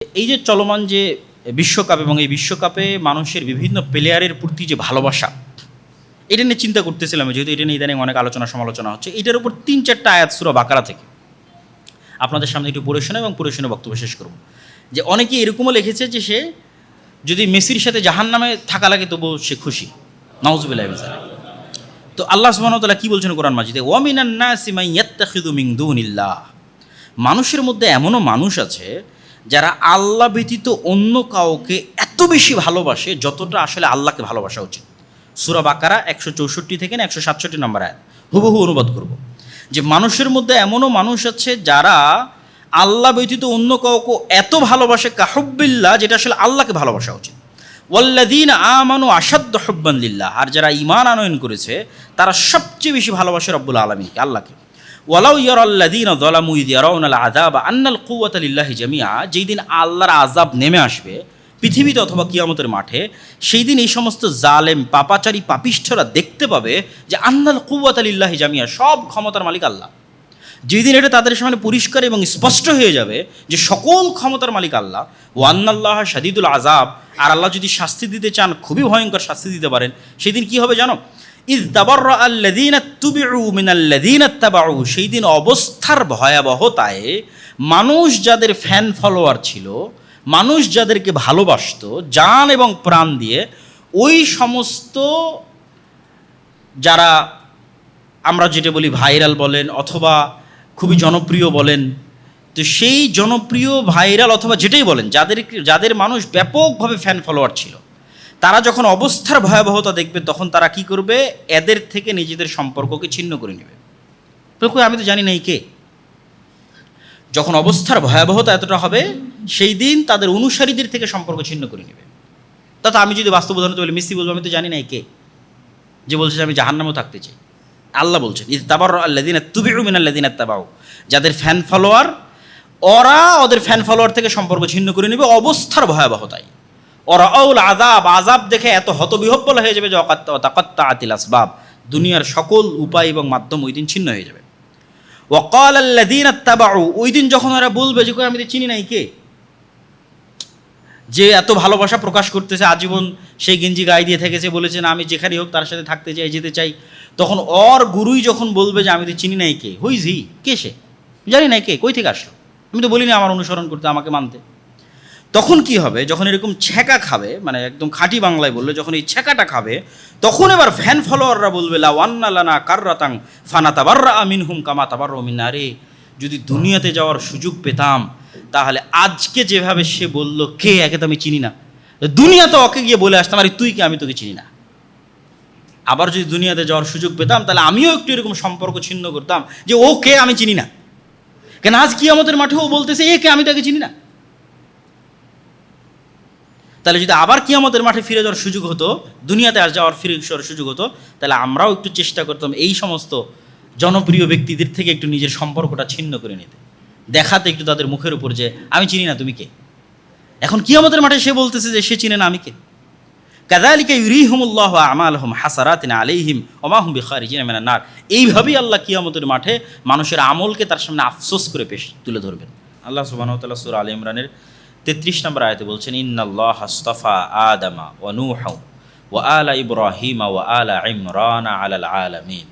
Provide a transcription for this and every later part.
এই যে চলমান যে বিশ্বকাপ এবং এই বিশ্বকাপে মানুষের বিভিন্ন প্লেয়ারের প্রতি যে ভালোবাসা, এটা নিয়ে চিন্তা করতেছিলাম, যেহেতু এটা নিয়ে ইদানিং অনেক আলোচনা সমালোচনা হচ্ছে। এটার উপর 3-4টা আয়াত সূরা বাকারা থেকে আপনাদের সামনে একটু পড়ে শোনা এবং পড়ে শুনে বক্তব্য শেষ করব। যে অনেকে এরকমও লিখেছে যে সে যদি মেসির সাথে জাহান্নামে থাকা লাগে তবুও সে খুশি। নাউজুবিল্লাহি মিন যালিক। তো আল্লাহ সুবহানাহু ওয়া তাআলা কি বলছেন কোরআন মাজিদে, ওয়া মিনান নাসি মান ইয়াত্তাখিযু মিন দুনিল্লাহ। মানুষের মধ্যে এমনও মানুষ আছে যারা আল্লাহ ব্যতীত অন্য কাউকে এত বেশি ভালোবাসে যতটা আসলে আল্লাহকে ভালোবাসা উচিত। সূরা বাকারা 164 থেকে 167 নম্বর আয়াত হুবহু অনুবাদ করব। যে মানুষের মধ্যে এমনও মানুষ আছে যারা আল্লাহ ব্যতীত অন্য কাউকে এত ভালোবাসে কাহুব্বিল্লাহ, যেটা আসলে আল্লাহকে ভালোবাসা উচিত। ওয়াল্লাযীনা আমানু আশাদ্দু হুব্বান লিল্লাহ, আর যারা ঈমান আনয়ন করেছে তারা সবচেয়ে বেশি ভালোবাসে রব্বুল আলামিনকে, আল্লাহকে। ওয়ালাউ ইয়ারাল্লাযীনা যালামু ইয ইয়ারাউনাল আযাবা আন্নাল কুওয়াতা লিল্লাহি জামিআ, যেই দিন আল্লাহর আযাব নেমে আসবে পৃথিবীতে অথবা কিয়ামতের মাঠে, সেই দিন এই সমস্ত জালেম পাপাচারী পাপিষ্ঠরা দেখতে পাবে যে আন্নাল কুওয়াতা লিল্লাহি জামিআ, সব ক্ষমতার মালিক আল্লাহ। যেই দিন এটা তাদের সামনে পরিষ্কার এবং স্পষ্ট হয়ে যাবে যে সকল ক্ষমতার মালিক আল্লাহ। ওয়ান্নাল্লাহা শাদীদুল আযাব, আর আল্লাহ যদি শাস্তি দিতে চান খুবই ভয়ঙ্কর শাস্তি দিতে পারেন। সেই দিন কী হবে জানো? ইয তাবাররা আল্লাযীনা তুবিউ মিনাল্লাযীনা ইত্তাবাউ, সেই দিন অবস্থার ভয়াবহতায় মানুষ যাদের ফ্যান ফলোয়ার ছিল, মানুষ যাদেরকে ভালোবাসত জান এবং প্রাণ দিয়ে, ওই সমস্ত যারা আমরা যেটা বলি ভাইরাল বলেন অথবা খুবই জনপ্রিয় বলেন, তো সেই জনপ্রিয় ভাইরাল অথবা যেটাই বলেন, যাদের মানুষ ব্যাপকভাবে ফ্যান ফলোয়ার ছিল, তারা যখন অবস্থার ভয়াবহতা দেখবে তখন তারা কি করবে? এদের থেকে নিজেদের সম্পর্ককে ছিন্ন করে নেবে। আমি তো জানি না এই কে। যখন অবস্থার ভয়াবহতা এতটা হবে, সেই দিন তাদের অনুসারীদের থেকে সম্পর্ক ছিন্ন করে নেবে। তা আমি যদি বাস্তব উদাহরণ বলি, মিসি বলবো আমি তো জানি না এই কে, যে বলছে যে আমি জাহান্নামেও থাকতে চাই। আল্লাহ বলছেন ইয তাবাররা আল্লাযীনা তুবিউ মিনাল্লাযীনা ইত্তাবাউ, যাদের ফ্যান ফলোয়ার, ওরা ওদের ফ্যান ফলোয়ার থেকে সম্পর্ক ছিন্ন করে নেবে অবস্থার ভয়াবহতায়। ওরা আউল আযাব, আযাব দেখে এত হতবিহব্বল হয়ে যাবে যে তাকাত্তাআতিল আসবাব, দুনিয়ার সকল উপায় এবং মাধ্যম ওই দিন ছিন্ন হয়ে যাবে। ওয়া ক্বালা আল্লাযীনা ইত্তাবাউ, ওই দিন যখন ওরা বলবে যে আমি তো চিনি নাই কে, যে এত ভালোবাসা প্রকাশ করতেছে, আজীবন সেই গেঞ্জি গায়ে দিয়ে থেকেছে, বলেছে না আমি যেখানেই হোক তার সাথে থাকতে চাই, যেতে চাই, তখন ওর গুরুই যখন বলবে যে আমি তো চিনি নাই কে, হুইজ হি, কে সে, জানি নাই কে, কই থেকে আসলো, আমি তো বলিনি আমার অনুসরণ করতে, আমাকে মানতে। তখন কি হবে? যখন এরকম ছ্যাঁকা খাবে, মানে একদম খাঁটি বাংলায় বললে যখন এই ছ্যাঁকাটা খাবে, তখন এবার ফ্যান ফলোয়াররা বলবে লা ওয়ান্না লানা কাররাতাং ফানাতাবাররা মিনহুম কামা তাবাররা মিন্না, রে যদি দুনিয়াতে যাওয়ার সুযোগ পেতাম তাহলে আজকে যেভাবে সে বলল কে, একে তো আমি চিনি না, দুনিয়াতে ওকে গিয়ে বলে আসতাম আরে তুই কে, আমি তোকে চিনি না। আবার যদি দুনিয়াতে যাওয়ার সুযোগ পেতাম তাহলে আমিও একটু এরকম সম্পর্ক ছিন্ন করতাম যে ও কে আমি চিনি না, কেন আজ কিয়ামতের মাঠেও বলতেছে এ কে, আমি তাকে চিনি না। তাহলে যদি আবার কিয়ামতের মাঠে ফিরে যাওয়ার সুযোগ হতো, দুনিয়াতে আর যাওয়ার ফিরে যাওয়ার সুযোগ হতো, তাহলে আমরাও একটু চেষ্টা করতাম এই সমস্ত জনপ্রিয় ব্যক্তিদের থেকে একটু নিজের সম্পর্কটা ছিন্ন করে নিতে, দেখাতে একটু তাদের মুখের উপর যে আমি চিনি না তুমি কে। এখন কিয়ামতের মাঠে সে বলতেছে যে সে চিনে না আমি কে। কাযালিকা ইউরিহিমুল্লাহু আমালহুম হাসারাতিন আলাইহিম ওয়া মা হুম বিখারিজিনা মিনান নার, এইভাবেই আল্লাহ কিয়ামতের মাঠে মানুষের আমলকে তার সামনে আফসোস করে তুলে ধরবেন। আল্লাহ সুবহানাহু ওয়া তাআলা সূরা আলে ইমরানের 33 নম্বর আয়াতে বলছেন ইন্নাল্লাহা আস্তাফা আদামা ওয়া নূহা ওয়া আলা ইব্রাহিমা ওয়া আলা ইমরান আলাল আলামিন।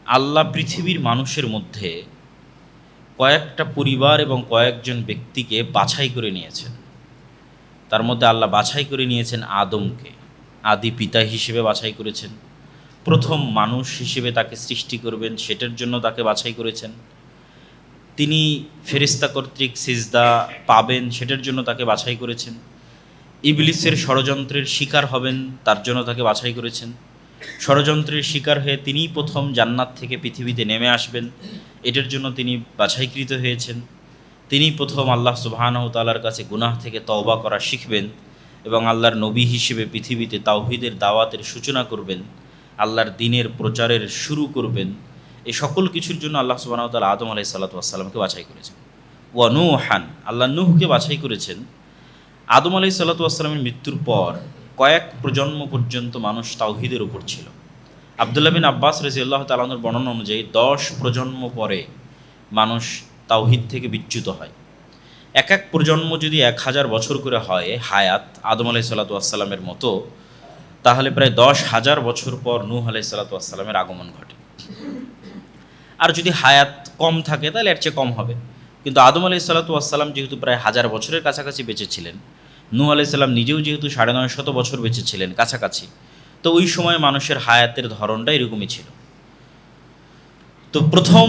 আল্লাহ পৃথিবীর মানুষের মধ্যে কয়েকটা পরিবার এবং কয়েকজন ব্যক্তিকে বাছাই করে নিয়েছেন। তার মধ্যে আল্লাহ বাছাই করে নিয়েছেন আদমকে, আদি পিতা হিসেবে বাছাই করেছেন। প্রথম মানুষ হিসেবে তাকে সৃষ্টি করবেন সেটার জন্য তাকে বাছাই করেছেন। তিনি ফেরেশতা কর্তৃক সিজদা পাবেন সেটার জন্য তাকে বাছাই করেছেন। ইবলিসের ষড়যন্ত্রের শিকার হবেন তার জন্য তাকে বাছাই করেছেন। ষড়যন্ত্রের শিকার হয়ে তিনিই প্রথম জান্নাত থেকে পৃথিবীতে নেমে আসবেন, এটার জন্য তিনি বাছাইকৃত হয়েছেন। তিনি প্রথম আল্লাহ সুবহানাহু ওয়া তাআলার কাছে গুনাহ থেকে তওবা করা শিখবেন এবং আল্লাহর নবী হিসেবে পৃথিবীতে তাওহীদের দাওয়াতের সূচনা করবেন, আল্লাহর দ্বীনের প্রচারের শুরু করবেন। এই সকল কিছুর জন্য আল্লাহ সুবহানাহু ওয়া তাআলা আদম আলাইহিস সালাতু ওয়াস সালামকে বাছাই করেছেন। ওয়া নূহান, আল্লাহ নূহকে বাছাই করেছেন। আদম আলাইহিস সালাতু ওয়াস সালামের মৃত্যুর পর কয়েক প্রজন্ম পর্যন্ত মানুষ তাওহীদের উপর ছিল। আব্দুল্লাহ বিন আব্বাস রাদিয়াল্লাহু তাআলা আনহুর বর্ণনা অনুযায়ী 10 প্রজন্ম পরে মানুষ তাওহীদ থেকে বিচ্যুত হয়। এক এক প্রজন্ম যদি 1000 বছর করে হয় হায়াত আদম আলাইহিসসালামের মতো, তাহলে প্রায় 10,000 বছর পর নূহ আলাইহিসসালামের আগমন ঘটে। আর যদি হায়াত কম থাকে তাহলে এর চেয়ে কম হবে। কিন্তু আদম আলাইহিসসালাম যেহেতু প্রায় 1000 বছরের কাছাকাছি বেঁচে ছিলেন, নূহ আলাইহিসসালাম নিজেও যেহেতু 950 বছর বেঁচে ছিলেন কাছাকাছি, তো ওই সময় মানুষের হায়াতের ধরনটা এরকমই ছিল। তো প্রথম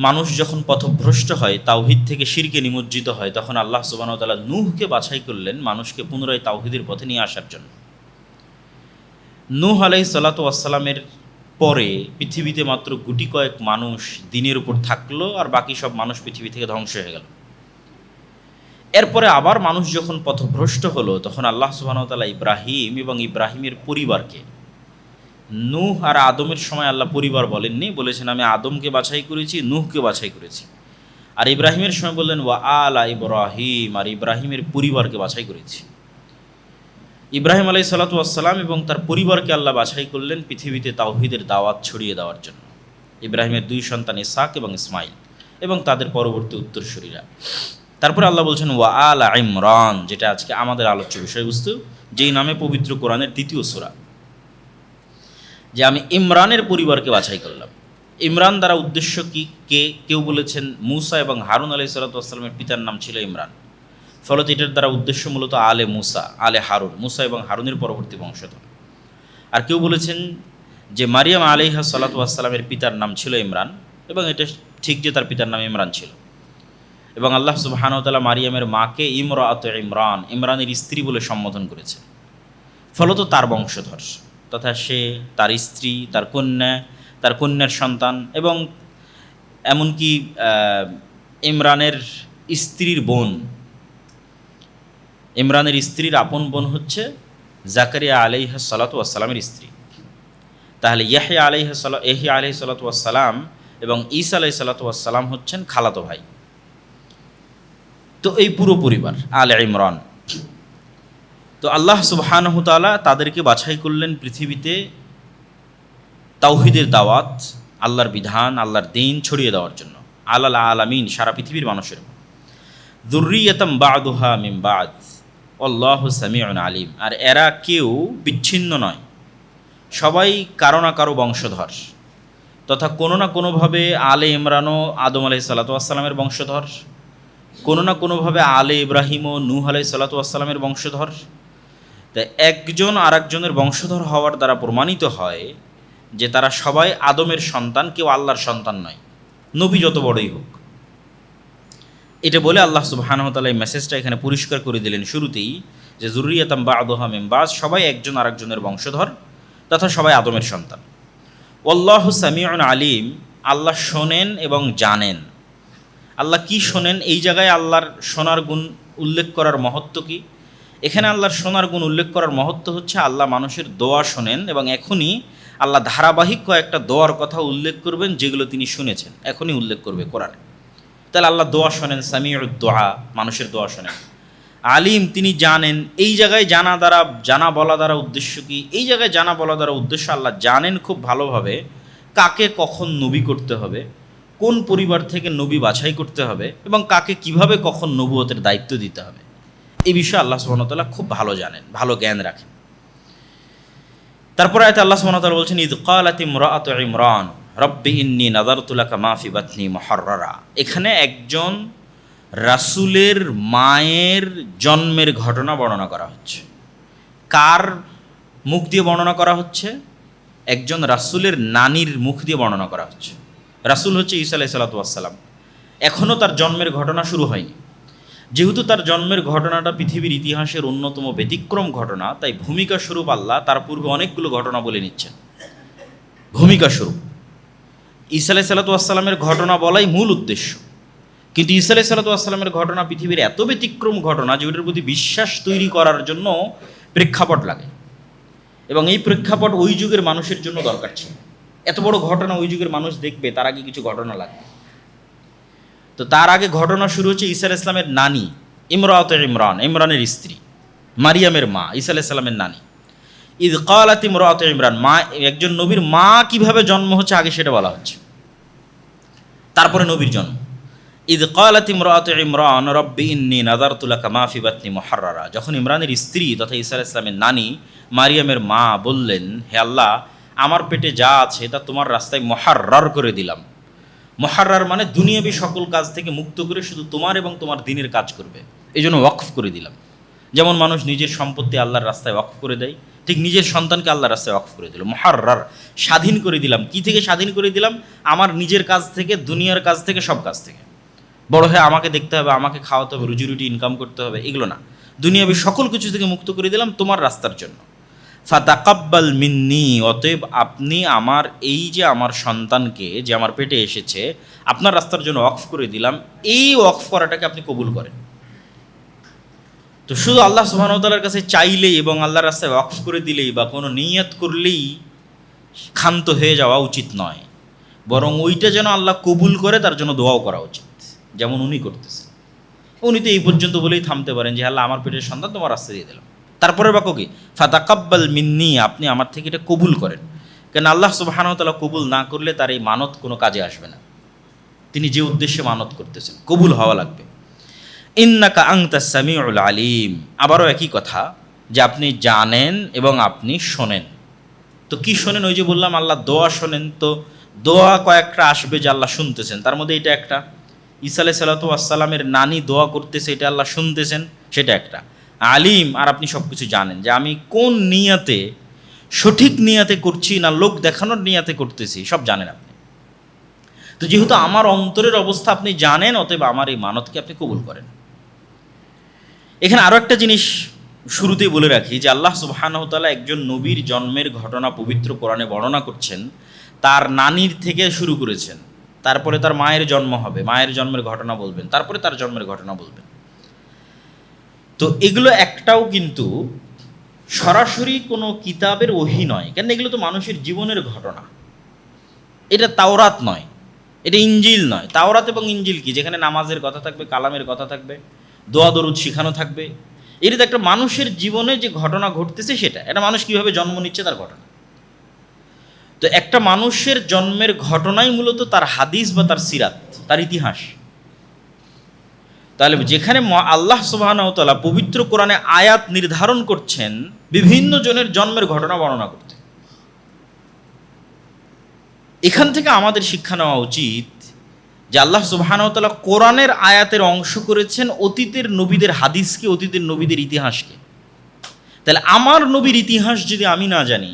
মানুষ যখন পথভ্রষ্ট হয়, তাওহিদ থেকে শিরকে নিমজ্জিত হয়, তখন আল্লাহ সুবহানাহু ওয়া তাআলা নূহকে বাছাই করলেন মানুষকে পুনরায় তাওহিদের পথে নিয়ে আসার জন্য। নূহ আলাইহিসসালামের পরে পৃথিবীতে মাত্র গুটি কয়েক মানুষ দিনের উপর থাকলো, আর বাকি সব মানুষ পৃথিবী থেকে ধ্বংস হয়ে গেল। এরপরে আবার মানুষ যখন পথভ্রষ্ট হলো, তখন আল্লাহ সুবহানাহু ওয়া তাআলা ইব্রাহিম এবং ইব্রাহিমের পরিবারকে, নূহ আর আদমের সময় আল্লাহ পরিবার বলেননি, বলেছেন আমি আদমকে বাছাই করেছি, নূহকে বাছাই করেছি। আর ইব্রাহিমের সময় বললেন ওয়া আলা ইব্রাহিম, আর ইব্রাহিমের পরিবারকে বাছাই করেছি। ইব্রাহিম আলাইহিসসালাতু ওয়াসসালাম এবং তার পরিবারকে আল্লাহ বাছাই করলেন পৃথিবীতে তাওহীদের দাওয়াত ছড়িয়ে দেওয়ার জন্য। ইব্রাহিমের 2 সন্তান ইসহাক এবং ইসমাইল এবং তাদের পরবর্তী উত্তরসূরিরা। তারপরে আল্লাহ বলছেন ওয়া আলা ইমরান, যেটা আজকে আমাদের আলোচ্য বিষয়বস্তু, যেই নামে পবিত্র কোরআনের 2য় সূরা, যে আমি ইমরানের পরিবারকে বাছাই করলাম। ইমরান দ্বারা উদ্দেশ্য কি? কেউ বলেছেন মুসা এবং হারুন আলাইহিসসালামের পিতার নাম ছিল ইমরান, ফলত এটার দ্বারা উদ্দেশ্য মূলত আলে মুসা, আলে হারুন, মুসা এবং হারুনের পরবর্তী বংশধর। আর কেউ বলেছেন যে মারিয়াম আলাইহিসসালামের পিতার নাম ছিল ইমরান, এবং এটা ঠিক যে তার পিতার নাম ইমরান ছিল। এবং আল্লাহ সুবহানাহু ওয়া তাআলা মারিয়ামের মাকে ইমরাআত ইমরান, ইমরানের স্ত্রী বলে সম্বোধন করেছেন, ফলত তার বংশধর, তথা সে, তার স্ত্রী, তার কন্যা, তার কন্যার সন্তান, এবং এমনকি ইমরানের স্ত্রীর বোন, ইমরানের স্ত্রীর আপন বোন হচ্ছে জাকারিয়া আলাইহিসসালাতু ওয়াসসালামের স্ত্রী। তাহলে ইয়াহইয়া আলাইহিসসালাতু ওয়াসসালাম এবং ঈসা আলাইহিসসালাতু ওয়াসসালাম হচ্ছেন খালাতো ভাই। তো এই পুরো পরিবার আলে ইমরান। তো আল্লাহ সুবহানাহু ওয়া তাআলা তাদেরকে বাছাই করলেন পৃথিবীতে তাওহীদের দাওয়াত, আল্লাহর বিধান, আল্লাহর দ্বীন ছড়িয়ে দেওয়ার জন্য, আলাল আলামিন, সারা পৃথিবীর মানুষের। যুররিয়াতাম বা'দুহা মিন বা'দ আল্লাহু সামিউন আলিম, আর এরা কেউ বিচ্ছিন্ন নয়, সবাই কারো না কারো বংশধর, তথা কোনো না কোনোভাবে আলে ইমরানও আদম আলাইহিসসালাতু ওয়াসসালামের বংশধর, কোনো না কোনোভাবে আলে ইব্রাহিমও নূহ আলাইহিসসালাতু ওয়াসসালামের বংশধর। তাই একজন আর একজনের বংশধর হওয়ার দ্বারা প্রমাণিত হয় যে তারা সবাই আদমের সন্তান, কেউ আল্লাহর সন্তান নয়, নবী যত বড়ই হোক। এটা বলে আল্লাহ সুবহানাহু ওয়া তাআলা এই মেসেজটা এখানে পরিষ্কার করে দিলেন শুরুতেই, যে যুররিয়াতাম বা'দুহা মিন বা'দ, সবাই একজন আরেকজনের বংশধর, তথা সবাই আদমের সন্তান। আল্লাহু সামিউন আলিম, আল্লাহ শোনেন এবং জানেন। আল্লাহ কি শোনেন? এই জায়গায় আল্লাহর শোনার গুণ উল্লেখ করার মহত্ব কি? এখানে আল্লাহর শোনার গুণ উল্লেখ করার মহত্ব হচ্ছে আল্লাহ মানুষের দোয়া শোনেন, এবং এখনই আল্লাহ ধারাবাহিক কয়েকটা দোয়ার কথা উল্লেখ করবেন যেগুলো তিনি শুনেছেন, এখনই উল্লেখ করবে কোরআনে। তাহলে আল্লাহ দোয়া শোনেন, সামিউদ দোয়া, মানুষের দোয়া শোনেন। আলিম, তিনি জানেন। এই জায়গায় জানা বলা দ্বারা উদ্দেশ্য কি? এই জায়গায় জানা বলা দ্বারা উদ্দেশ্য আল্লাহ জানেন খুব ভালোভাবে কাকে কখন নবী করতে হবে, কোন পরিবার থেকে নবী বাছাই করতে হবে, এবং কাকে কিভাবে কখন নবুয়তের দায়িত্ব দিতে হবে। এই বিষয়ে আল্লাহ সুবহানাহু ওয়া তাআলা খুব ভালো জানেন, ভালো জ্ঞান রাখেন। তারপর আয়াতে আল্লাহ সুবহানাহু ওয়া তাআলা বলছেন ইয ক্বালাত ইমরাআতু ইমরান রব্বি ইন্নী নাযারতু লাকা মা ফি বাতনি মুহাররারা। এখানে একজন রাসূলের মায়ের জন্মের ঘটনা বর্ণনা করা হচ্ছে। কার মুখ দিয়ে বর্ণনা করা হচ্ছে? একজন রাসূলের নানির মুখ দিয়ে বর্ণনা করা হচ্ছে। রাসূল হচ্ছে ঈসা আলাইহিসসালাতু ওয়াসসালাম। এখনও তার জন্মের ঘটনা শুরু হয়নি। যেহেতু তার জন্মের ঘটনাটা পৃথিবীর ইতিহাসের অন্যতম ব্যতিক্রম ঘটনা, তাই ভূমিকা স্বরূপ আল্লাহ তার পূর্বে অনেকগুলো ঘটনা বলে নিচ্ছেন। ভূমিকা স্বরূপ ঈসা আলাইহিসসালাতু ওয়াসসালামের ঘটনা বলাই মূল উদ্দেশ্য, কিন্তু ঈসা আলাইহিসসালাতু ওয়াসসালামের ঘটনা পৃথিবীর এত ব্যতিক্রম ঘটনা যে ওটার প্রতি বিশ্বাস তৈরি করার জন্য প্রেক্ষাপট লাগে, এবং এই প্রেক্ষাপট ওই যুগের মানুষের জন্য দরকার ছিল। এত বড় ঘটনা ওই যুগের মানুষ দেখবে, তার আগে কিছু ঘটনা লাগবে। তো তার আগে ঘটনা শুরু হচ্ছে ঈসা আলাইহিস সালামের নানি ইমরাআত ইমরান, ইমরানের স্ত্রী, মারিয়ামের মা, ঈসা আলাইহিস সালামের নানি। ইয ক্বালাত ইমরাআত ইমরান, মা, একজন নবীর মা কিভাবে জন্ম হচ্ছে আগে সেটা বলা হচ্ছে, তারপরে নবীর জন্ম। ইদ ক্বালাত ইমরাতু ইমরান রব্বি ইন্নী নাযারতু লাকা মা ফি বাতনি মুহাররারা, যখন ইমরানের স্ত্রী তথা ঈসা আলাইহিস সালামের নানি মারিয়ামের মা বললেন, হে আল্লাহ, আমার পেটে যা আছে তা তোমার রাস্তায় মুহাররার করে দিলাম। মুহাররার মানে দুনিয়াবী সকল কাজ থেকে মুক্ত করে শুধু তোমার এবং তোমার দ্বীনের কাজ করবে, এই জন্য ওয়াকফ করে দিলাম। যেমন মানুষ নিজের সম্পত্তি আল্লাহর রাস্তায় ওয়াকফ করে দেয়, ঠিক নিজের সন্তানকে আল্লাহর রাস্তায় ওয়াকফ করে দিল। মুহাররার স্বাধীন করে দিলাম। কি থেকে স্বাধীন করে দিলাম? আমার নিজের কাজ থেকে, দুনিয়ার কাজ থেকে, সব কাজ থেকে। বড় হয়ে আমাকে দেখতে হবে, আমাকে খাওয়াতে হবে, রুজি রুটি ইনকাম করতে হবে, এগুলো না। দুনিয়াবী সকল কিছু থেকে মুক্ত করে দিলাম তোমার রাস্তার জন্য। ফাতাকাব্বাল মিন্নি, অতএব আপনি আমার এই যে আমার সন্তানকে যে আমার পেটে এসেছে আপনার রাস্তার জন্য ওয়াকফ করে দিলাম, এই ওয়াকফ করাটাকে আপনি কবুল করেন। তো শুধু আল্লাহ সুবহানাহু ওয়া তাআলার কাছে চাইলেই এবং আল্লাহর রাস্তায় ওয়াকফ করে দিলেই বা কোনো নিয়ত করলেই ক্ষান্ত হয়ে যাওয়া উচিত নয়, বরং ওইটা যেন আল্লাহ কবুল করে তার জন্য দোয়াও করা উচিত, যেমন উনি করতেছেন। উনি তো এই পর্যন্ত বলেই থামতে পারেন যে আল্লাহ, আমার পেটের সন্তান তোমার রাস্তা দিয়ে দিলাম। তারপরে বাক্য কি? ফাতাকাব্বাল মিন্নি, আপনি আমার থেকে এটা কবুল করেন। কেন আল্লাহ সুবহানাহু ওয়া তাআলা কবুল না করলে তার এই মানত কোনো কাজে আসবে না। তিনি যে উদ্দেশ্যে মানত করতেছেন কবুল হওয়া লাগবে। ইন্নাকা আনতাস সামিউল আলিম, আবারও একই কথা যে আপনি জানেন এবং আপনি শোনেন। তো কি শোনেন? ওই যে বললাম আল্লাহ দোয়া শোনেন, তো দোয়া কয়েকটা আসবে যে আল্লাহ শুনতেছেন, তার মধ্যে এটা একটা। ঈসা আলাইহিস সালাতু ওয়াস সালামের নানি দোয়া করতেছে, এটা আল্লাহ শুনতেছেন, সেটা একটা। আলিম, আর আপনি সব কিছু জানেন যে আমি কোন নিয়াতে, সঠিক নিয়াতে করছি না লোক দেখানোর নিয়াতে করতেছি, সব জানেন আপনি। তো যেহেতু আমার অন্তরের অবস্থা আপনি জানেন, অতএব আমার এই মানতকে আপনি কবুল করেন। এখানে আরও একটা জিনিস শুরুতেই বলে রাখি যে আল্লাহ সুবহানাহু ওয়া তাআলা একজন নবীর জন্মের ঘটনা পবিত্র কোরআনে বর্ণনা করছেন। তার নানির থেকে শুরু করেছেন, তারপরে তার মায়ের জন্ম হবে, মায়ের জন্মের ঘটনা বলবেন, তারপরে তার জন্মের ঘটনা বলবেন। তো এগুলো একটাও কিন্তু সরাসরি কোনো কিতাবের ওহী নয়, কেন এগুলো তো মানুষের জীবনের ঘটনা। এটা তাওরাত নয়, এটা ইনজিল নয়। তাওরাত এবং ইনজিল কি? যেখানে নামাজের কথা থাকবে, কালামের কথা থাকবে, দোয়া দরুদ শিখানো থাকবে। এটা তো একটা মানুষের জীবনে যে ঘটনা ঘটতেছে সেটা, এটা মানুষ কীভাবে জন্ম নিচ্ছে তার ঘটনা। তো একটা মানুষের জন্মের ঘটনাই মূলত তার হাদিস বা তার সিরাত, তার ইতিহাস। তাহলে যেখানে আল্লাহ সুবহানাহু ওয়া তাআলা পবিত্র কোরআনে আয়াত নির্ধারণ করছেন বিভিন্ন জনের জন্মের ঘটনা বর্ণনা করতে, এখান থেকে আমাদের শিক্ষা নেওয়া উচিত যে আল্লাহ সুবহানাহু ওয়া তাআলা কোরআনের আয়াতের অংশ করেছেন অতীতের নবীদের হাদিসকে, অতীতের নবীদের ইতিহাসকে। তাহলে আমার নবীর ইতিহাস যদি আমি না জানি,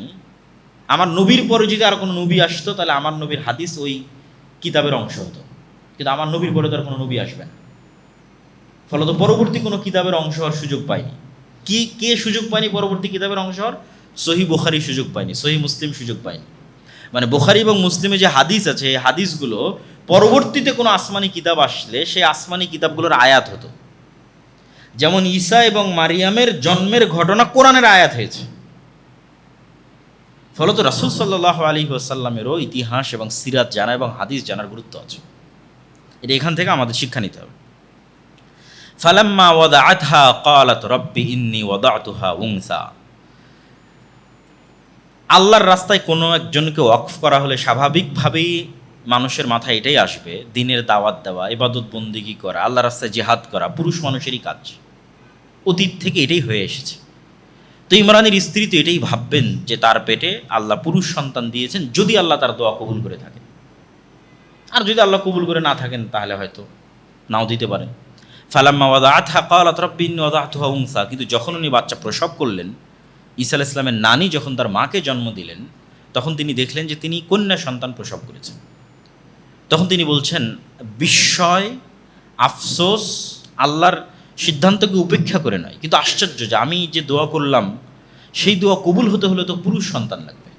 আমার নবীর পরে যদি আর কোনো নবী আসতো, তাহলে আমার নবীর হাদিস ওই কিতাবের অংশ হতো। কিন্তু আমার নবীর পরে তো আর কোনো নবী আসবে না, ফলত পরবর্তী কোনো কিতাবের অংশ হওয়ার সুযোগ পায়নি। কে সুযোগ পায়নি পরবর্তী কিতাবের অংশ হওয়ার? সহিহ বুখারী সুযোগ পায়নি, সহিহ মুসলিম সুযোগ পায়নি। মানে বুখারী এবং মুসলিমে যে হাদিস আছে, এই হাদিসগুলো পরবর্তীতে কোনো আসমানি কিতাব আসলে সেই আসমানি কিতাবগুলোর আয়াত হতো। যেমন ঈসা এবং মারিয়ামের জন্মের ঘটনা কোরআনের আয়াত হয়েছে। ফলত রাসূল সাল্লাল্লাহু আলাইহি ওয়াসাল্লামেরও ইতিহাস এবং সিরাত জানা এবং হাদিস জানার গুরুত্ব আছে। এটা এখান থেকে আমাদের শিক্ষা নিতে হবে। ফালাম্মা ওয়াদাআতহা ক্বালাত রব্বি ইন্নী ওয়াদাতুহা উনসা। আল্লাহর রাস্তায় কোনো একজনকে ওয়াকফ করা হলে স্বাভাবিকভাবেই মানুষের মাথায় এটাই আসবে, দিনের দাওয়াত দেওয়া, ইবাদত বন্দেগী করা, আল্লাহর রাস্তায় জিহাদ করা পুরুষ মানুষেরই কাজ। অতীত থেকে এটাই হয়ে এসেছে। তো ইমরানের স্ত্রী তো এটাই ভাববেন যে তার পেটে আল্লাহ পুরুষ সন্তান দিয়েছেন, যদি আল্লাহ তার দোয়া কবুল করে থাকেন। আর যদি আল্লাহ কবুল করে না থাকেন তাহলে হয়তো নাও দিতে পারেন। ফালাম্মা ওয়াদাআতহা ক্বালাত রব্বি ইন্নী ওয়াদাতুহা উনসা। কিন্তু যখন উনি বাচ্চা প্রসব করলেন, ঈসা আলাইহিস সালামের নানি যখন তার মাকে জন্ম দিলেন, তখন তিনি দেখলেন যে তিনি কন্যা সন্তান প্রসব করেছেন। তখন তিনি বলছেন, বিস্ময়, আফসোস, আল্লাহর সিদ্ধান্তকে উপেক্ষা করে নয়, কিন্তু আশ্চর্য যে আমি যে দোয়া করলাম সেই দোয়া কবুল হতে হলে তো পুরুষ সন্তান লাগবে।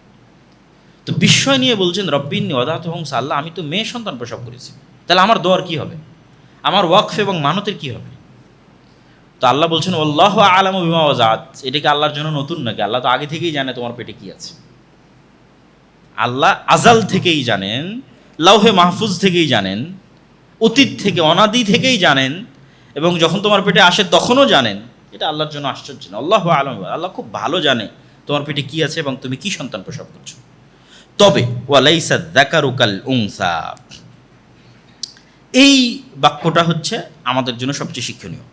তো বিস্ময় নিয়ে বলছেন, রব্বি ইন্নী ওয়াদাতুহা উনসা, আল্লাহ আমি তো মেয়ে সন্তান প্রসব করেছি, তাহলে আমার দোয়ার কী হবে, আমার ওয়াকফ এবং মানতের কী হবে? তো আল্লাহ বলছেন, আল্লাহু আ'লামু বিমা ওয়াজাত। এটা কি আল্লাহর জন্য নতুন নাকি? আল্লাহ তো আগে থেকেই জানে তোমার পেটে কি আছে। আল্লাহ আজাল থেকেই জানেন, লাউহে মাহফুজ থেকেই জানেন, অতীত থেকে, অনাদি থেকেই জানেন, এবং যখন তোমার পেটে আসে তখনও জানেন। এটা আল্লাহর জন্য আশ্চর্য না। আল্লাহু আ'লামু, আল্লাহ খুব ভালো জানে তোমার পেটে কি আছে এবং তুমি কি সন্তান প্রসব করছো। তবে ওয়ালাইসা যাকারু কাল উনসা, এই বাক্যটা হচ্ছে আমাদের জন্য সবচেয়ে শিক্ষণীয়,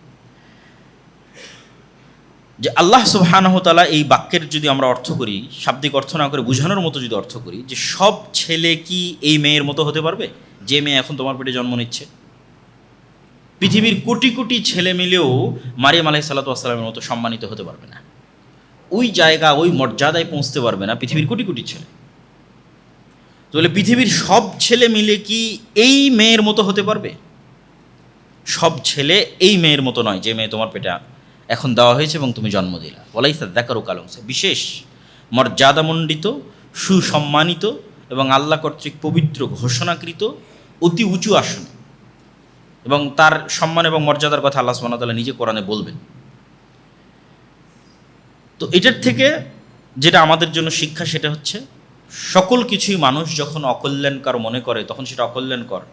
যে আল্লাহ সুবহানাহু ওয়া তাআলা এই বাক্যের যদি আমরা অর্থ করি, শাব্দিক অর্থ না করে বোঝানোর মতো যদি অর্থ করি, যে সব ছেলে কি এই মেয়ের মতো হতে পারবে যে মেয়ে এখন তোমার পেটে জন্ম নিচ্ছে? পৃথিবীর কোটি কোটি ছেলে মিলেও মারিয়াম আলাইহিস সালাতু ওয়াস সালামের মতো সম্মানিত হতে পারবে না, ওই জায়গা ওই মর্যাদায় পৌঁছতে পারবে না পৃথিবীর কোটি কোটি ছেলে। তাহলে পৃথিবীর সব ছেলে মিলে কি এই মেয়ের মতো হতে পারবে? সব ছেলে এই মেয়ের মতো নয় যে মেয়ে তোমার পেটে এখন দেওয়া হয়েছে এবং তুমি জন্ম দিলা। ওয়ালাইসা যাকারু কাল উনসা, বিশেষ মর্যাদামণ্ডিত, সুসম্মানিত এবং আল্লাহ কর্তৃক পবিত্র ঘোষণাকৃত অতি উঁচু আসন, এবং তার সম্মান এবং মর্যাদার কথা আল্লাহ সুবহানাহু ওয়া তাআলা নিজে কোরআনে বলবেন। তো এটার থেকে যেটা আমাদের জন্য শিক্ষা, সেটা হচ্ছে সকল কিছুই মানুষ যখন অকল্যাণকর মনে করে তখন সেটা অকল্যাণকর,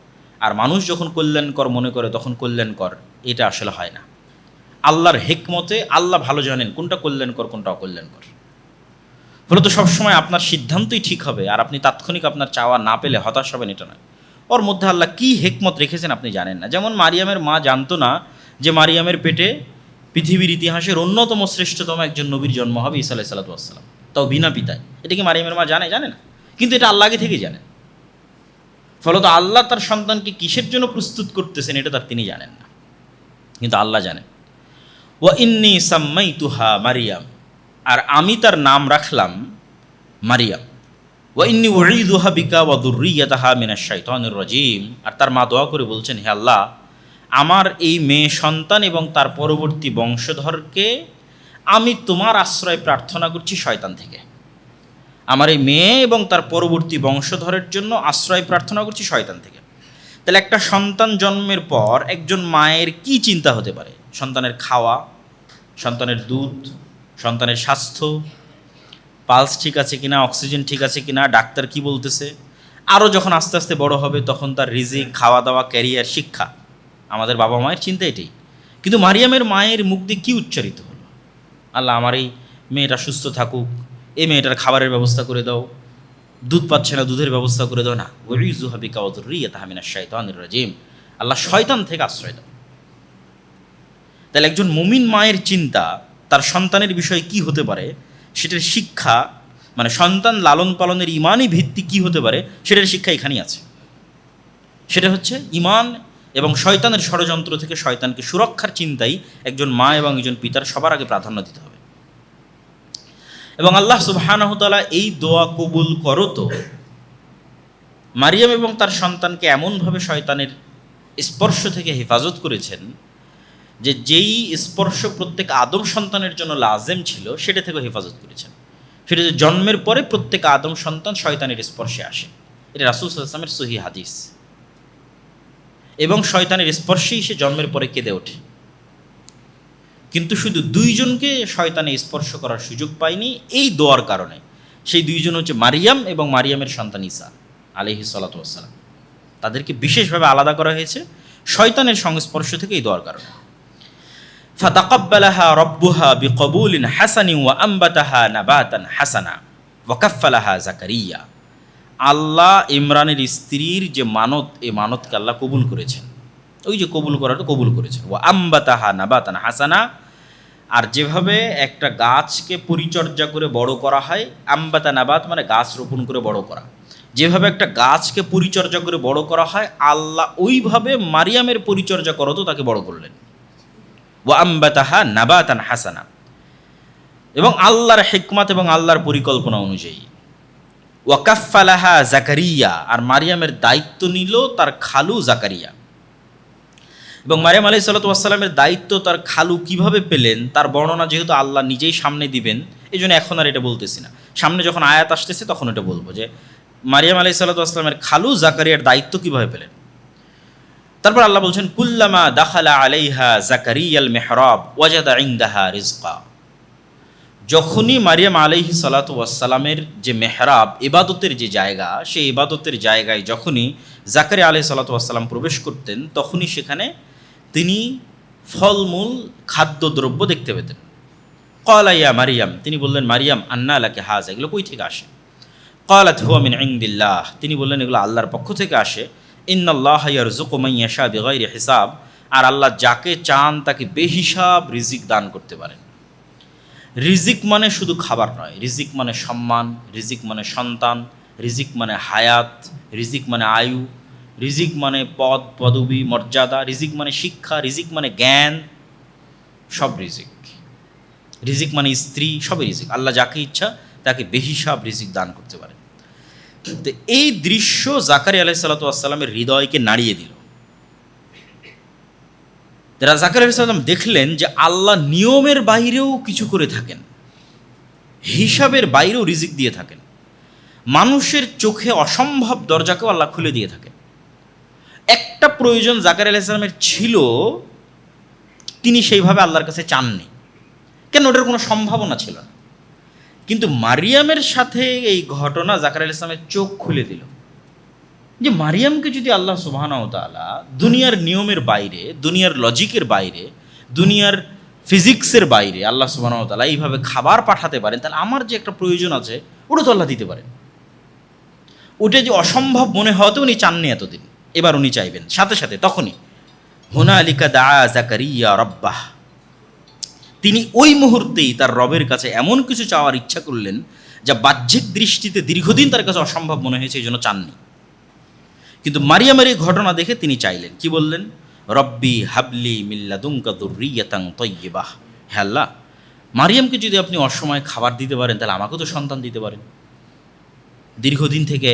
আর মানুষ যখন কল্যাণকর মনে করে তখন কল্যাণকর। এটা আসলে হয় না। আল্লাহর হিকমতে আল্লাহ ভালো জানেন কোনটা কল্যাণকর কোনটা অকল্যাণকর। ফলত সবসময় আপনার সিদ্ধান্তই ঠিক হবে, আর আপনি তাৎক্ষণিক আপনার চাওয়া না পেলে হতাশ হবেন, এটা নয়। ওর মধ্যে আল্লাহ কী হিকমত রেখেছেন আপনি জানেন না। যেমন মারিয়ামের মা জানতো না যে মারিয়ামের পেটে পৃথিবীর ইতিহাসের অন্যতম শ্রেষ্ঠতম একজন নবীর জন্ম হবে, ঈসা আলাইহিস সালাতু ওয়াস সালাম, তাও বিনা পিতায়। এটা কি মারিয়ামের মা জানে? জানে না, কিন্তু এটা আল্লাহ আগে থেকে জানেন। ফলত আল্লাহ তার সন্তানকে কিসের জন্য প্রস্তুত করতেছেন এটা তিনি জানেন না, কিন্তু আল্লাহ জানেন। ওয়া ইন্নী সাম্মাইতুহা মারিয়াম, আর আমি তার নাম রাখলাম মারিয়াম। ওয়া ইন্নী উঈযুহা বিকা ওয়া যুররিয়াতাহা মিনাশ শাইতানির রাজীম, আর তার মা দোয়া করে বলছেন, হে আল্লাহ, আমার এই মেয়ে সন্তান এবং তার পরবর্তী বংশধরকে আমি তোমার আশ্রয় প্রার্থনা করছি শয়তান থেকে। আমার এই মেয়ে এবং তার পরবর্তী বংশধরের জন্য আশ্রয় প্রার্থনা করছি শয়তান থেকে। তাহলে একটা সন্তান জন্মের পর একজন মায়ের কি চিন্তা হতে পারে? সন্তানের খাওয়া, সন্তানের দুধ, সন্তানের স্বাস্থ্য, পালস ঠিক আছে কিনা, অক্সিজেন ঠিক আছে কিনা, ডাক্তার কি বলতেছে। আরও যখন আস্তে আস্তে বড় হবে তখন তার রিজিক, খাওয়া দাওয়া, ক্যারিয়ার, শিক্ষা। আমাদের বাবা মায়ের চিন্তা এটাই। কিন্তু মারিয়ামের মায়ের মুখ দিয়ে কী উচ্চারিত হলো? আল্লাহ, আমার এই মেয়েটা সুস্থ থাকুক, এই মেয়েটার খাবারের ব্যবস্থা করে দাও, দুধ পাচ্ছে না দুধের ব্যবস্থা করে দাও। না, উঈযুহা বিকা ওয়া যুররিয়াতাহা মিনাশ শাইতানির রাজীম, আল্লাহ শয়তান থেকে আশ্রয় দাও। তাহলে একজন মুমিন মায়ের চিন্তা তার সন্তানের বিষয়ে কি হতে পারে, সেটার শিক্ষা, মানে সন্তান লালন পালনের ইমানই ভিত্তি কি হতে পারে সেটার শিক্ষা এখানেই আছে। সেটা হচ্ছে ইমান এবং শয়তানের ষড়যন্ত্র থেকে শয়তানকে সুরক্ষার চিন্তাই একজন মা এবং একজন পিতার সবার আগে প্রাধান্য দিতে হবে। এবং আল্লাহ সুবহানাহু ওয়া তাআলা এই দোয়া কবুল করো তো মারিয়াম এবং তার সন্তানকে এমনভাবে শয়তানের স্পর্শ থেকে হেফাজত করেছেন যে যেই স্পর্শ প্রত্যেক আদম সন্তানের জন্য লাজেম ছিল সেটা থেকে হেফাজত করেছেন। সেটা যে জন্মের পরে প্রত্যেক আদম সন্তান শয়তানের স্পর্শে আসে, এটা রাসূল সাল্লাল্লাহু আলাইহি ওয়াসাল্লামের সহিহ হাদিস। এবং শয়তানের স্পর্শেই সে জন্মের পরে কেঁদে ওঠে। কিন্তু শুধু দুইজনকে শয়তানে স্পর্শ করার সুযোগ পায়নি এই দোয়ার কারণে। সেই দুইজন হচ্ছে মারিয়াম এবং মারিয়ামের সন্তান ঈসা আলাইহিস সালাতু ওয়াস সালাম। তাদেরকে বিশেষভাবে আলাদা করা হয়েছে শয়তানের সংস্পর্শ থেকে এই দোয়ার কারণে। ফাতাকাব্বালাহা রাব্বুহা বিকবুলিন হাসানিন ওয়া আম্বাতাহা নাবাতান হাসানা ওয়া কাফফালাহা জাকারিয়া। আল্লাহ ইমরানের স্ত্রীর যে মানত, এই মানতকে আল্লাহ কবুল করেছেন। ওই যে কবুল করাটা কবুল করেছেন। ওয়া আম্বাতাহা নাবাতান হাসানা, আর যেভাবে একটা গাছকে পরিচর্যা করে বড় করা হয়, আম্বাতা নাবাত মানে গাছ রোপণ করে বড় করা, যেভাবে একটা গাছকে পরিচর্যা করে বড় করা হয়, আল্লাহ ওইভাবে মারিয়ামের পরিচর্যা করতো তাকে বড় করলেন। ওয়া আম্বাতাহা নাবাতান হাসানা, এবং আল্লাহর হিকমত এবং আল্লাহর পরিকল্পনা অনুযায়ী। ওয়া কাফফালাহা জাকারিয়া, আর মারিয়ামের দায়িত্ব নিল তার খালু জাকারিয়া। এবং মারিয়াম আলাইহিস সালাতু ওয়াস সালামের দায়িত্ব তার খালু কিভাবে পেলেন তার বর্ণনা যেহেতু আল্লাহ নিজেই সামনে দিবেন, এই জন্য এখন আর এটা বলতেছি না। সামনে যখন আয়াত আসতেছে তখন এটা বলবো যে মারিয়াম আলাইহিস সালাতু ওয়াস সালামের খালু জাকারিয়ার দায়িত্ব কিভাবে পেলেন। তারপর আল্লাহ বলছেন, কুল্লামা দাখালা আলাইহা জাকারিয়াল মিহরাব ওয়াজাদা ইনদাহা রিজকা। যখনই মারিয়াম আলাইহিস সালাতু ওয়াস সালামের যে মেহরাব, ইবাদতের যে জায়গা, সেই ইবাদতের জায়গায় যখনই জাকারিয়া আলাইহিস সালাতু ওয়াস সালাম প্রবেশ করতেন, তখনই সেখানে তিনি ফলমূল খাদ্যদ্রব্য দেখতে পেতেন। ক্বালা ইয়া মারিয়াম, তিনি বললেন, মারিয়াম, আন্না লাকি হাযা, এগুলো কই থেকে আসে? ক্বালাত হুয়া মিন ইনদিল্লাহ, তিনি বললেন এগুলো আল্লাহর পক্ষ থেকে আসে ইন্নাল্লাহা ইয়ারযুকু মান ইয়াশা বিগাইরি হিসাব, আর আল্লাহ যাকে চান তাকে বেহিসাব রিজিক দান করতে পারেন। রিজিক মানে শুধু খাবার নয়, রিজিক মানে সম্মান, রিজিক মানে সন্তান, রিজিক মানে হায়াত, রিজিক মানে আয়ু, রিজিক মানে পদ পদবি মর্যাদা, রিজিক মানে শিক্ষা, রিজিক মানে জ্ঞান, সব রিজিক। রিজিক মানে স্ত্রী, সবই রিজিক। আল্লাহ যাকে ইচ্ছা তাকে বেহিসাব রিজিক দান করতে পারেন। তো এই দৃশ্য জাকারিয়া আলাইহিস সালাতু ওয়াস সালামের হৃদয়কে নাড়িয়ে দিল। জাকারিয়া আলাইহিস সালাম দেখলেন যে আল্লাহ নিয়মের বাইরেও কিছু করে থাকেন, হিসাবের বাইরেও রিজিক দিয়ে থাকেন, মানুষের চোখে অসম্ভব দরজাকেও আল্লাহ খুলে দিয়ে থাকেন। একটা প্রয়োজন জাকারিয়া আলাইহিস সালামের ছিল, তিনি সেইভাবে আল্লাহর কাছে চাননি, কেন? ওটার কোনো সম্ভাবনা ছিল না। কিন্তু মারিয়ামের সাথে এই ঘটনা জাকারিয়া আলাইহিস সালামের চোখ খুলে দিল যে মারিয়ামকে যদি আল্লাহ সুবহানাহু ওয়া তাআলা দুনিয়ার নিয়মের বাইরে, দুনিয়ার লজিকের বাইরে, দুনিয়ার ফিজিক্সের বাইরে আল্লাহ সুবহানাহু ওয়া তাআলা এইভাবে খাবার পাঠাতে পারেন, তাহলে আমার যে একটা প্রয়োজন আছে ওটা তো আল্লাহ দিতে পারেন। ওটা যে অসম্ভব মনে হওয়াতে উনি চাননি এতদিন, এবার উনি চাইবেন সাথে সাথে। তখনই হুনালিকা দাআ জাকারিয়া রাব্বাহ, তিনি ওই মুহূর্তেই তার রবের কাছে এমন কিছু চাওয়ার ইচ্ছা করলেন যা বাহ্যিক দৃষ্টিতে দীর্ঘদিন তার কাছে অসম্ভব মনে হয়েছে, এই জন্য চাননি। কিন্তু মারিয়ামের এই ঘটনা দেখে তিনি চাইলেন, কি বললেন? রব্বি হাবলি মিন লাদুনকা যুররিয়াতান তাইয়্যিবাহ, হে আল্লাহ, মারিয়ামকে যদি আপনি অসময়ে খাবার দিতে পারেন তাহলে আমাকেও তো সন্তান দিতে পারেন। দীর্ঘদিন থেকে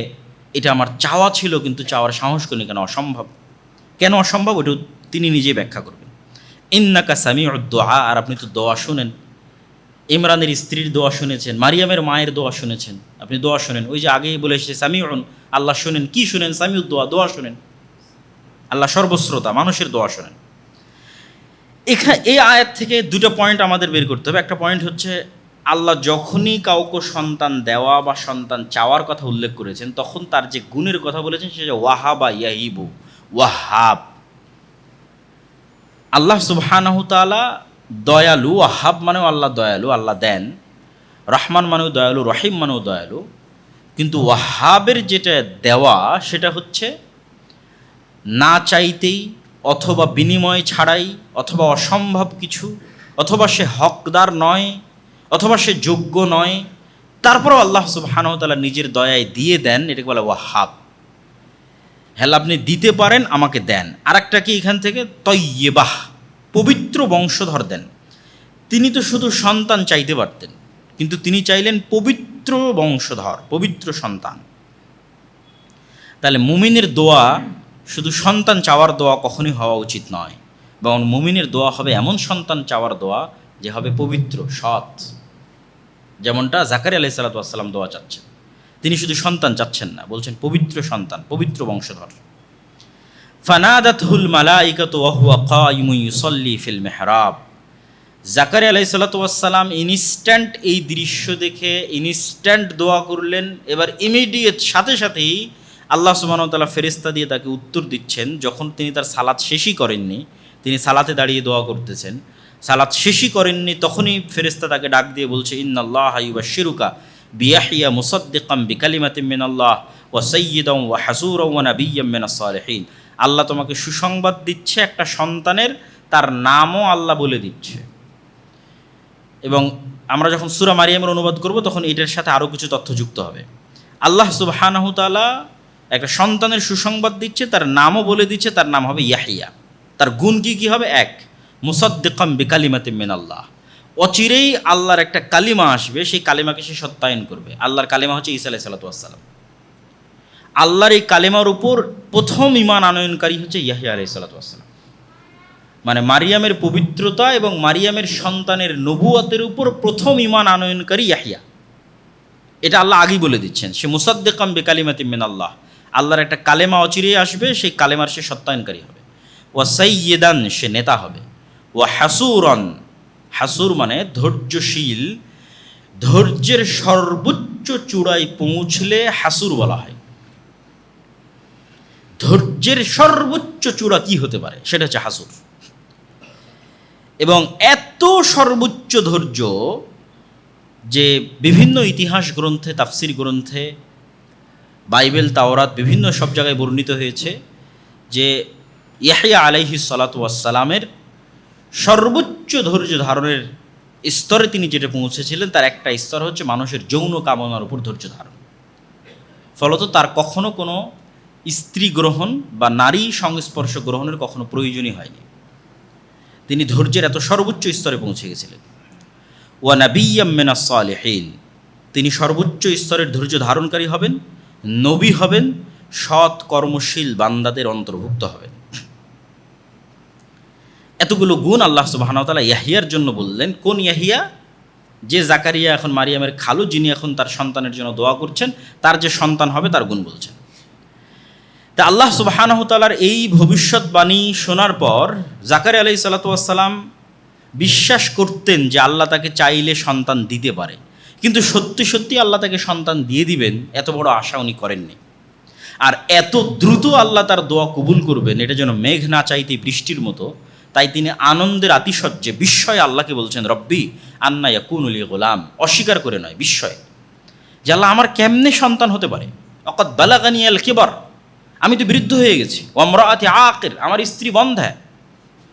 এটা আমার চাওয়া ছিল, কিন্তু চাওয়ার সাহস করিনি, কেন? অসম্ভব। কেন অসম্ভব? ওটা তিনি নিজেই ব্যাখ্যা করবেন। ইন্নাকা সামিউদ দুআ, আর আপনি তো দোয়া শুনেন। ইমরানের স্ত্রীর দোয়া শুনেছেন, মারিয়ামের মায়ের দোয়া শুনেছেন, আপনি দোয়া শুনেন। ওই যে আগেই বলে এসেছে সামিউন, আল্লাহ শুনেন। কি শুনেন? সামিউদ দোয়া, দোয়া শুনেন। আল্লাহ সর্বশ্রোতা, মানুষের দোয়া শুনেন। এখানে এই আয়াত থেকে দুটো পয়েন্ট আমাদের বের করতে হবে। একটা পয়েন্ট হচ্ছে, আল্লাহ যখনই কাউকে সন্তান দেওয়া বা সন্তান চাওয়ার কথা উল্লেখ করেছেন, তখন তার যে গুণের কথা বলেছেন সেটা ওয়াহাবা ইয়াহিবু, ওয়াহাব। আল্লাহ সুবহানাহু তাআলা দয়ালু, ওয়াহাব মানেও আল্লাহ দয়ালু, আল্লাহ দেন। রহমান মানেও দয়ালু, রহিম মানেও দয়ালু। কিন্তু ওয়াহাবের যেটা দেওয়া সেটা হচ্ছে না চাইতেই, অথবা বিনিময় ছাড়াই, অথবা অসম্ভব কিছু, অথবা সে হকদার নয়, অথবা সে যোগ্য নয়, তারপরেও আল্লাহ সুবহানাহু ওয়া তাআলা নিজের দয়ায় দিয়ে দেন, এটাকে বলে ওয়াহাব। হ্যাঁ, আপনি দিতে পারেন, আমাকে দেন। আর একটা কি এখান থেকে? তয়্যিবাহ, পবিত্র বংশধর দেন। তিনি তো শুধু সন্তান চাইতে পারতেন, কিন্তু তিনি চাইলেন পবিত্র বংশধর, পবিত্র সন্তান। তাহলে মুমিনের দোয়া শুধু সন্তান চাওয়ার দোয়া কখনোই হওয়া উচিত নয়, বরং মুমিনের দোয়া হবে এমন সন্তান চাওয়ার দোয়া যে হবে পবিত্র, সৎ। যেমনটা জাকারিয়া আলাইহিস সালাতু ওয়াস সালাম দোয়া চাচ্ছেন, তিনি শুধু সন্তান চাচ্ছেন না, বলছেন পবিত্র সন্তান, পবিত্র বংশধর। ফানাদাতহুল মালাইকাতু ওয়া হুয়া কায়িমুন ইউসাল্লি ফিল মিহরাব। জাকারিয়া আলাইহিস সালাতু ওয়াস সালাম ইনস্ট্যান্ট এই দৃশ্য দেখে ইনস্ট্যান্ট দোয়া করলেন। এবার ইমিডিয়েট সাথে সাথেই আল্লাহ সুবহানাহু ওয়া তাআলা ফেরেশতা দিয়ে তাকে উত্তর দিচ্ছেন। যখন তিনি তার সালাত শেষই করেননি, তিনি সালাতে দাঁড়িয়ে দোয়া করতেছেন, সালাত শেষই করেননি, তখনই ফেরেশতা তাকে ডাক দিয়ে বলছে, ইন্নাল্লাহা ইউবাশশিরুকা বিয়াহইয়া মুসাদ্দিকাম বিকালিমাতিন মিনাল্লাহ ওয়া সাইয়্যিদান ওয়া হাসূরান ওয়া নাবিয়্যাম মিনাস সালিহিন। আল্লাহ তোমাকে সুসংবাদ দিচ্ছে একটা সন্তানের, তার নামও আল্লাহ বলে দিচ্ছে। এবং আমরা যখন সূরা মারিয়ামের অনুবাদ করব তখন এটার সাথে আরও কিছু তথ্য যুক্ত হবে। আল্লাহ সুবহানাহু তাআলা একটা সন্তানের সুসংবাদ দিচ্ছে, তার নামও বলে দিচ্ছে, তার নাম হবে ইয়াহিয়া। তার গুণ কি হবে? এক, মুসাদ্দিকাম বিকালিমাতিন মিনাল্লাহ, অচিরেই আল্লাহর একটা কালিমা আসবে, সেই কালিমাকে সে সত্যায়ন করবে। আল্লাহর কালিমা হচ্ছে ঈসা আলাইহিস সালাতু ওয়াস সালাম। আল্লাহর এই কালিমার উপর প্রথম ঈমান আনয়নকারী হচ্ছে ইয়াহিয়া আলাইহিস সালাতু ওয়াস সালাম। মানে মারিয়ামের পবিত্রতা এবং মারিয়ামের সন্তানের নবুয়তের উপর প্রথম ঈমান আনয়নকারী ইয়াহিয়া। এটা আল্লাহ আগেই বলে দিচ্ছেন, সে মুসাদ্দিকাম বিকালিমাতিন মিনাল্লাহ, আল্লাহর একটা কালেমা অচিরেই আসবে, সেই কালেমার সে সত্যায়নকারী হবে। ওয়া সাইয়্যিদান, সে নেতা হবে। ওয়া হাসূরান, হাসুর মানে ধৈর্যশীল, ধৈর্যের সর্বোচ্চ চূড়ায় পৌঁছলে হাসুর বলা হয়। ধৈর্যের সর্বোচ্চ চূড়া কি হতে পারে? সেটা হচ্ছে হাসুর। এবং এত সর্বোচ্চ ধৈর্য যে বিভিন্ন ইতিহাস গ্রন্থে, তাফসির গ্রন্থে, বাইবেল, তাওরাত, বিভিন্ন সব জায়গায় বর্ণিত হয়েছে যে ইয়াহইয়া আলাইহিস সালাতু ওয়াস সালামের সর্বোচ্চ ধৈর্য ধারণের স্তরে তিনি যেটা পৌঁছেছিলেন তার একটা স্তর হচ্ছে মানুষের যৌন কামনার উপর ধৈর্য ধারণ। ফলত তার কখনো কোনো স্ত্রী গ্রহণ বা নারী সংস্পর্শ গ্রহণের কখনো প্রয়োজনই হয়নি। তিনি ধৈর্যের এত সর্বোচ্চ স্তরে পৌঁছে গেছিলেন। ওয়া নাবিয়্যাম মিনাস সালিহিন, তিনি সর্বোচ্চ স্তরের ধৈর্য ধারণকারী হবেন, নবী হবেন, সৎ কর্মশীল বান্দাদের অন্তর্ভুক্ত হবেন। এতগুলো গুণ আল্লাহ সুবহানাহু ওয়া তাআলা ইয়াহইয়ার জন্য বললেন। কোন ইয়াহইয়া? যে জাকারিয়া এখন মারিয়ামের খালু, যিনি এখন তার সন্তানের জন্য দোয়া করছেন, তার যে সন্তান হবে তার গুণ বলছেন। তা আল্লাহ সুবহানাহু ওয়া তাআলার এই ভবিষ্যৎবাণী শোনার পর জাকারিয়া আলাইহিস সালাতু ওয়াস সালাম বিশ্বাস করতেন যে আল্লাহ তাকে চাইলে সন্তান দিতে পারে, কিন্তু সত্যি সত্যি আল্লাহ তাকে সন্তান দিয়ে দিবেন এত বড় আশা উনি করেননি। আর এত দ্রুত আল্লাহ তার দোয়া কবুল করবেন, এটা যেন মেঘ না চাইতে বৃষ্টির মতো। তাই তিনি আনন্দের আতিশয্যে বিস্ময়ে আল্লাহকে বলছেন, রব্বি আন্না ইয়াকুনু লি গোলাম, অস্বীকার করে নয়, বিস্ময়ে যে আল্লাহ আমার কেমনে সন্তান হতে পারে। অকাদ বালাগানি আল কিবার, আমি তো বৃদ্ধ হয়ে গেছি। ওয়ামরাআতি আকির, আমার স্ত্রী বন্ধ্যা।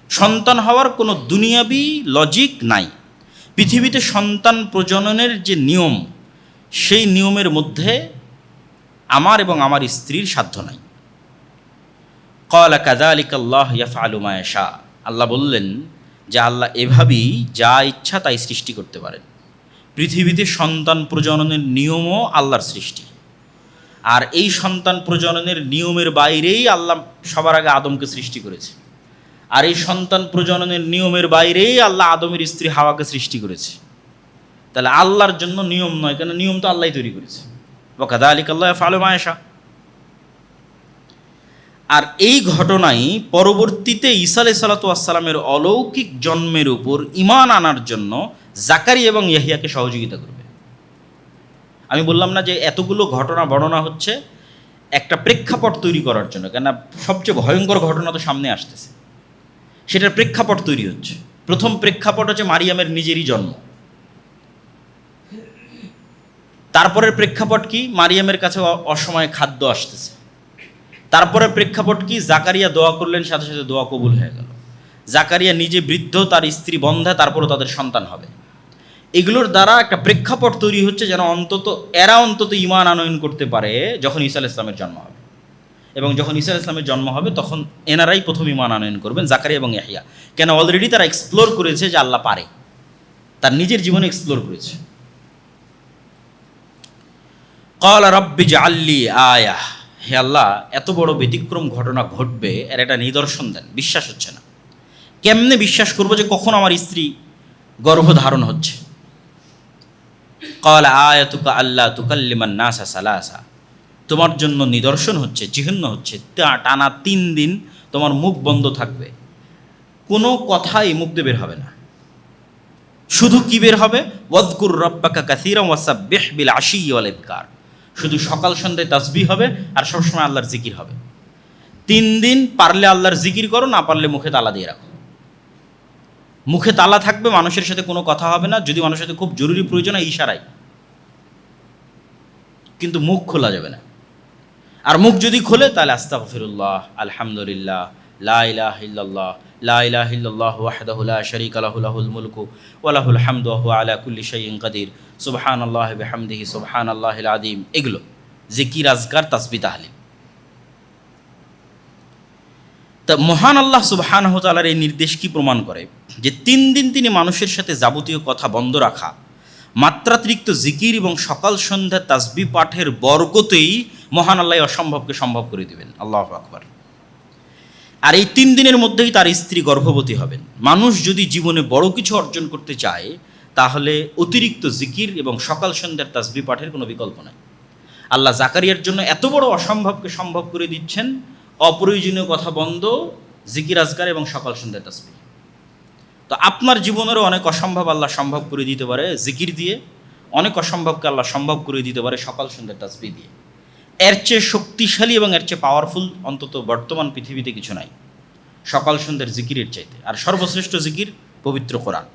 সন্তান হওয়ার কোনো দুনিয়াবি লজিক নাই। পৃথিবীতে সন্তান প্রজননের যে নিয়ম, সেই নিয়মের মধ্যে আমার এবং আমার স্ত্রীর সাধ্য নাই। ক্বালা কাযালিকা আল্লাহু ইয়াফআলু মা ইয়াশা, আল্লাহ বললেন যে আল্লাহ এভাবেই যা ইচ্ছা তাই সৃষ্টি করতে পারেন। পৃথিবীতে সন্তান প্রজননের নিয়মও আল্লাহর সৃষ্টি। আর এই সন্তান প্রজননের নিয়মের বাইরেই আল্লাহ সবার আগে আদমকে সৃষ্টি করেছে। আর এই সন্তান প্রজননের নিয়মের বাইরেই আল্লাহ আদমের স্ত্রী হাওয়াকে সৃষ্টি করেছে। তাহলে আল্লাহর জন্য নিয়ম নয়, কেন নিয়ম তো আল্লাহই তৈরি করেছে। ওয়া কাযালিকা আল্লাহু ইয়াফআলু মা ইয়াশা। আর এই ঘটনাই পরবর্তীতে ঈসা আলাইহিস সালাতু ওয়াস সালামের অলৌকিক জন্মের উপর ঈমান আনার জন্য জাকারিয়া এবং ইয়াহইয়াকে সহযোগিতা করবে। আমি বললাম না যে এতগুলো ঘটনা বর্ণনা হচ্ছে একটা প্রেক্ষাপট তৈরি করার জন্য, কেননা সবচেয়ে ভয়ঙ্কর ঘটনা তো সামনে আসতেছে, সেটার প্রেক্ষাপট তৈরি হচ্ছে। প্রথম প্রেক্ষাপট হচ্ছে মারিয়ামের নিজেরই জন্ম। তারপরের প্রেক্ষাপট কি? মারিয়ামের কাছে অসময়ে খাদ্য আসতেছে। তারপরে প্রেক্ষাপট কি? জাকারিয়া দোয়া করলেন, সাথে সাথে দোয়া কবুল হয়ে গেল। জাকারিয়া নিজে বৃদ্ধ, তার স্ত্রী বন্ধ্যা, তারপরও তাদের সন্তান হবে। এগুলোর দ্বারা একটা প্রেক্ষাপট তৈরি হচ্ছে যেন এরা অন্তত ঈমান আনয়ন করতে পারে যখন ঈসা আলাইহিস সালামের জন্ম হবে। এবং যখন ঈসা আলাইহিস সালামের জন্ম হবে তখন এনারাই প্রথম ঈমান আনয়ন করবেন, জাকারিয়া এবং ইয়াহইয়া। কেন? অলরেডি তারা এক্সপ্লোর করেছে যে আল্লাহ পারে, তার নিজের জীবনে এক্সপ্লোর করেছে। ক্বালা রাব্বি ইজআললি আয়া, হে আল্লাহ এত বড় ব্যতিক্রম ঘটনা ঘটবে এর একটা নিদর্শন দেন। বিশ্বাস হচ্ছে না। কেমনে বিশ্বাস করবো যে কখন আমার স্ত্রী গর্ভধারণ হচ্ছে? ক্বালা আয়াতুকা আল্লা তুকাল্লিমান নাসা সালাসা, তোমার জন্য নিদর্শন হচ্ছে, চিহ্ন হচ্ছে, টানা 3 দিন তোমার মুখ বন্ধ থাকবে, কোনো কথাই মুখ দিয়ে বের হবে না। শুধু কি বের হবে? ওয়াজকুর রাব্বাকা কাসীরান ওয়াসাব্বিহ বিল আশিয়্যি ওয়াল ইবকার, শুধু সকাল সন্ধ্যায় তাসবিহ হবে আর সবসময় আল্লাহর জিকির হবে। 3 দিন পারলে আল্লাহর জিকির করো, না পারলে মুখে তালা দিয়ে রাখো। মুখে তালা থাকবে, মানুষের সাথে কোনো কথা হবে না, যদি মানুষের সাথে খুব জরুরি প্রয়োজন হয় ইশারায়, কিন্তু মুখ খোলা যাবে না। আর মুখ যদি খোলে তাহলে আস্তাগফিরুল্লাহ, আলহামদুলিল্লাহ, লা ইলাহা ইল্লাল্লাহ, লা ইলাহা ইল্লাল্লাহু ওয়াহদাহু লা শারীকা লাহু, লাহুল মুলকু ওয়া লাহুল হামদু ওয়া হুয়া আলা কুল্লি শাইইন কাদির, সুবহানাল্লাহি ওয়া বিহামদিহি সুবহানাল্লাহিল আযীম। এগুলো জিকির, আজকার, তাসবিহ, তাহলিল। তা মহান আল্লাহ সুবহানাহু ওয়া তাআলার এই নির্দেশ কি প্রমাণ করে? যে 3 দিন তিনি মানুষের সাথে যাবতীয় কথা বন্ধ রাখা, মাত্রাতিরিক্ত জিকির এবং সকাল সন্ধ্যা তাসবিহ পাঠের বরকতেই মহান আল্লাহ অসম্ভবকে সম্ভব করে দিবেন। আল্লাহু আকবার। আর এই 3 দিনের মধ্যেই তার স্ত্রী গর্ভবতী হবেন। মানুষ যদি জীবনে বড় কিছু অর্জন করতে চায় তাহলে অতিরিক্ত জিকির এবং সকাল সন্ধ্যার তাসবিহ পাঠের কোনো বিকল্প নাই। আল্লাহ জাকারিয়ার জন্য এত বড় অসম্ভবকে সম্ভব করে দিচ্ছেন, অপ্রয়োজনীয় কথা বন্ধ, জিকির, আজকার এবং সকাল সন্ধ্যার তাসবিহ। তো আপনার জীবনেরও অনেক অসম্ভব আল্লাহ সম্ভব করে দিতে পারে জিকির দিয়ে, অনেক অসম্ভবকে আল্লাহ সম্ভব করে দিতে পারে সকাল সন্ধ্যার তাসবিহ দিয়ে। এর চেয়ে শক্তিশালী এবং এর চেয়ে পাওয়ারফুল অন্তত বর্তমান পৃথিবীতে কিছু নাই সকাল সন্ধ্যার জিকিরের চাইতে। আর সর্বশ্রেষ্ঠ জিকির পবিত্র কোরআন।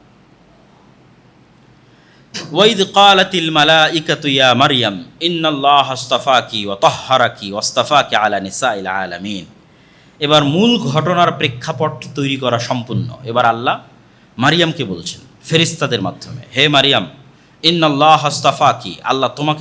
ওয়াইদ ক্বালাতিল মালাইকাতু ইয়া মারইয়াম ইন্নাল্লাহা আসতাফাকি ওয়া তাহহারাকি ওয়াসতাফাকি আলা নিসাইল আলামিন। এবার মূল ঘটনার প্রেক্ষাপট তৈরি করা সম্পূর্ণ। এবার আল্লাহ মারিয়ামকে বলছেন ফেরেশতাদের মাধ্যমে, হে মারিয়াম, ইন্নাল্লাহ আস্তাফাকি, আল্লাহ তোমাকে